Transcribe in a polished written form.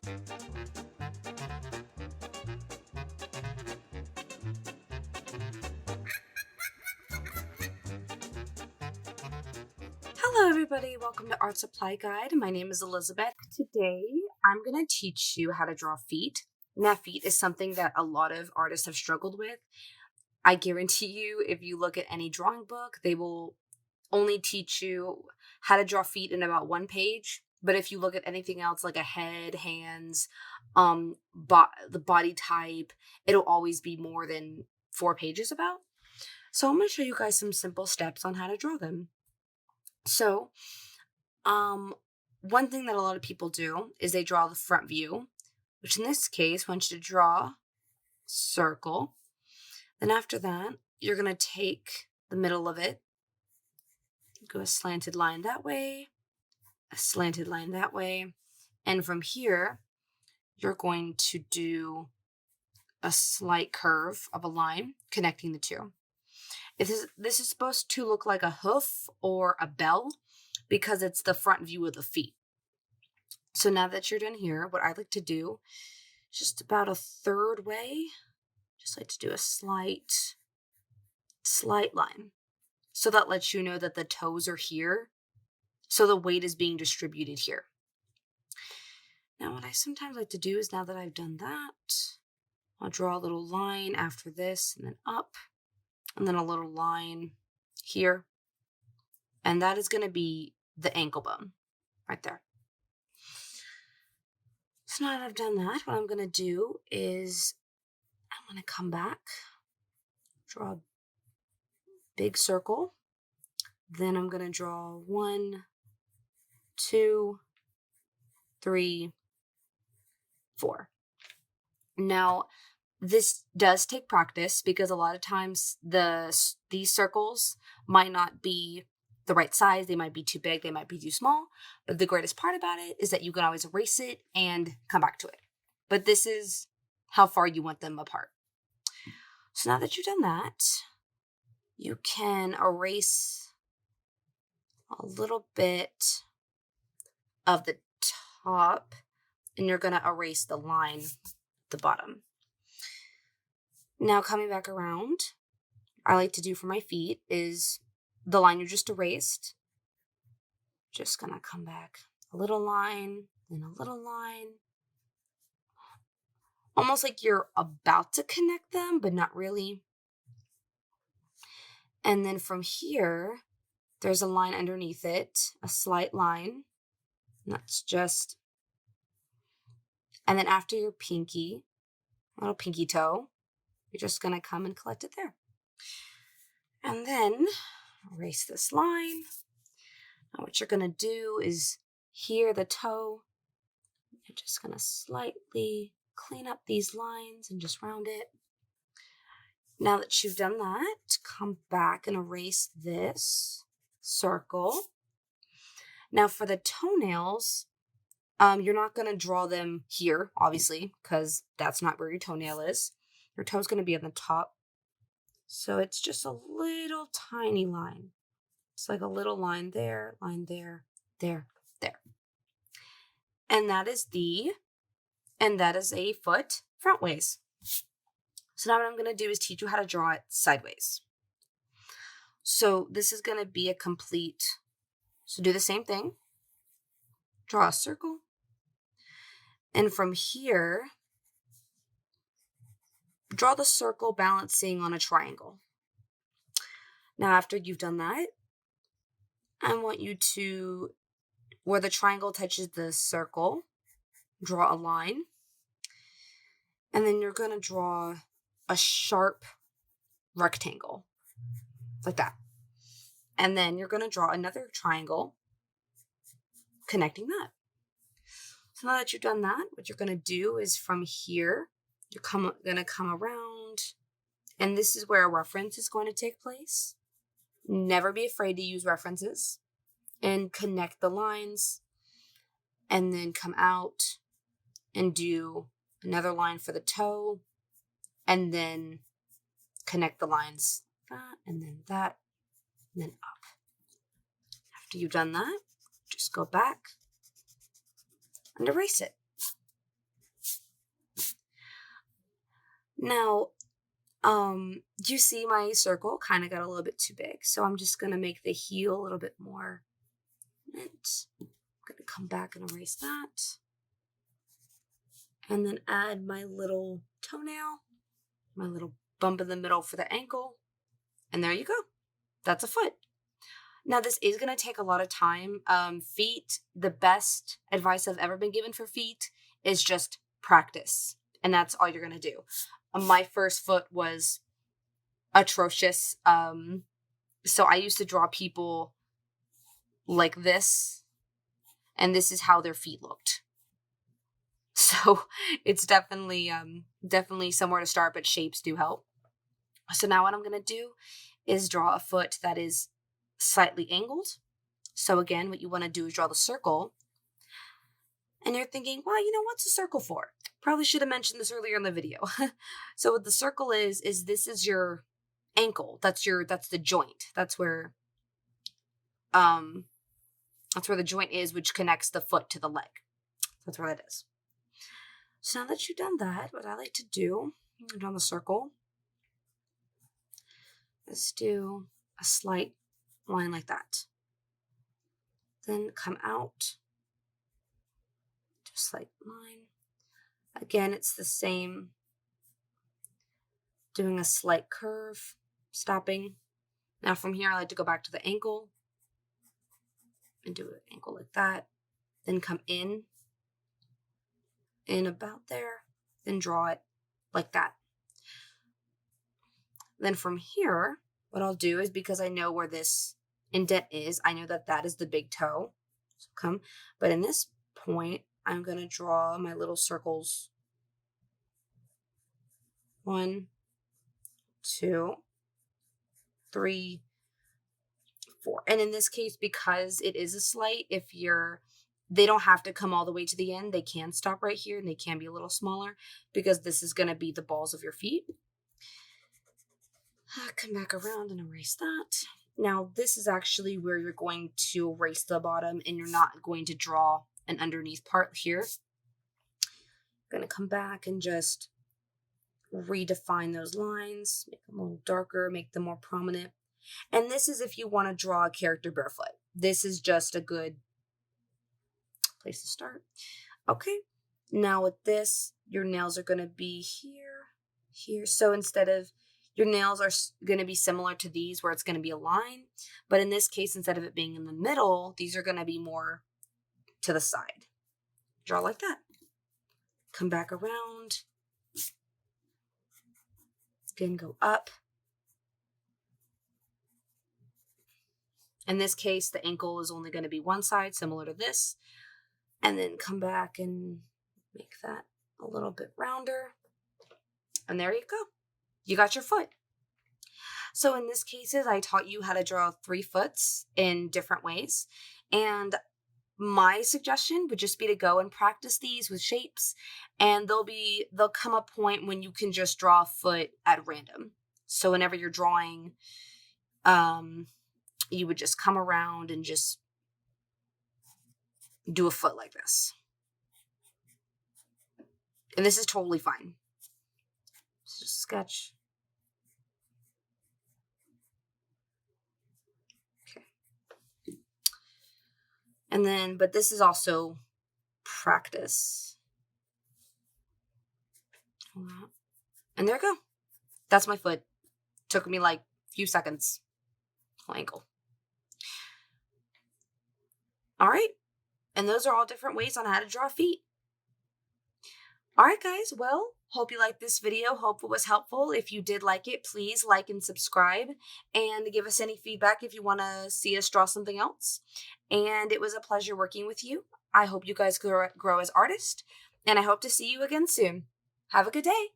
Hello everybody, welcome to Art Supply Guide. My name is Elizabeth. Today I'm going to teach you how to draw feet. Now feet is something that a lot of artists have struggled with. I guarantee you if you look at any drawing book, they will only teach you how to draw feet in about one page. But if you look at anything else like a head, hands, the body type, it'll always be more than 4 pages about. So I'm going to show you guys some simple steps on how to draw them. So, one thing that a lot of people do is they draw the front view, which in this case, I want you to draw circle. Then after that, you're going to take the middle of it, go a slanted line that way, a slanted line that way, and from here, you're going to do a slight curve of a line connecting the two. This is supposed to look like a hoof or a bell because it's the front view of the feet. So now that you're done here, what I like to do is just about a third way, just like to do a slight line. So that lets you know that the toes are here. So the weight is being distributed here. Now what I sometimes like to do is now that I've done that, I'll draw a little line after this and then up. And then a little line here. And that is going to be the ankle bone right there. So now that I've done that, what I'm going to do is I'm going to come back, draw a big circle. Then I'm going to draw 1, 2, 3, 4. Now, this does take practice because a lot of times these circles might not be the right size. They might be too big. They might be too small. But the greatest part about it is that you can always erase it and come back to it. But this is how far you want them apart. So now that you've done that, you can erase a little bit of the top and you're going to erase the line at the bottom. Now coming back around, I like to do for my feet is the line you just erased. Just gonna come back a little line, then a little line. Almost like you're about to connect them, but not really. And then from here, there's a line underneath it, a slight line. And that's just, and then after your pinky, little pinky toe, you're just going to come and collect it there. And then erase this line. Now what you're going to do is here, the toe, you're just going to slightly clean up these lines and just round it. Now that you've done that, come back and erase this circle. Now for the toenails, you're not going to draw them here, obviously, because that's not where your toenail is. Your toe's going to be on the top. So it's just a little tiny line. It's like a little line there, there. And that is a foot front ways. So now what I'm going to do is teach you how to draw it sideways. So this is going to be a complete, so do the same thing. Draw a circle. And from here, draw the circle balancing on a triangle. Now, after you've done that, I want you to, where the triangle touches the circle, draw a line. And then you're going to draw a sharp rectangle, like that. And then you're going to draw another triangle connecting that. So now that you've done that, what you're going to do is from here, you're going to come around, and this is where a reference is going to take place. Never be afraid to use references and connect the lines, and then come out and do another line for the toe, and then connect the lines, that, and then that, and then up. After you've done that, just go back and erase it. Now, you see my circle kind of got a little bit too big, so I'm just going to make the heel a little bit more. I'm going to come back and erase that. And then add my little toenail, my little bump in the middle for the ankle. And there you go. That's a foot. Now, this is going to take a lot of time. Feet, the best advice I've ever been given for feet is just practice. And that's all you're going to do. My first foot was atrocious. So I used to draw people like this, and this is how their feet looked. So it's definitely somewhere to start, but shapes do help. So now what I'm going to do is draw a foot that is slightly angled. So again, what you want to do is draw the circle. And you're thinking, well, what's a circle for? Probably should have mentioned this earlier in the video. So what the circle is this is your ankle. That's the joint. That's where the joint is, which connects the foot to the leg. That's where that is. So now that you've done that, what I like to do, on the circle, is do a slight line like that. Then come out, do a slight line. Again, it's the same, doing a slight curve, stopping. Now from here, I like to go back to the ankle and do an ankle like that. Then come in about there, then draw it like that. Then from here, what I'll do is, because I know where this indent is, I know that that is the big toe. So but in this point, I'm going to draw my little circles. 1, 2, 3, 4. And in this case, because it is a slight, they don't have to come all the way to the end. They can stop right here, and they can be a little smaller, because this is going to be the balls of your feet. Come back around and erase that. Now, this is actually where you're going to erase the bottom, and you're not going to draw an underneath part here. I'm going to come back and just redefine those lines, make them a little darker, make them more prominent. And this is if you want to draw a character barefoot. This is just a good place to start. Okay, now with this, your nails are going to be here. So instead of, your nails are going to be similar to these, where it's going to be a line. But in this case, instead of it being in the middle, these are going to be more to the side. Draw like that. Come back around. Again, go up. In this case, the ankle is only going to be one side, similar to this. And then come back and make that a little bit rounder. And there you go. You got your foot. So in this cases, I taught you how to draw 3 foots in different ways. And my suggestion would just be to go and practice these with shapes. And there'll come a point when you can just draw a foot at random. So whenever you're drawing, you would just come around and just do a foot like this. And this is totally fine. Just sketch. Okay. And then, but this is also practice. And there you go. That's my foot. Took me like a few seconds. Ankle. All right. And those are all different ways on how to draw feet. All right, guys. Well, hope you liked this video. Hope it was helpful. If you did like it, please like and subscribe, and give us any feedback if you want to see us draw something else. And it was a pleasure working with you. I hope you guys grow as artists, and I hope to see you again soon. Have a good day.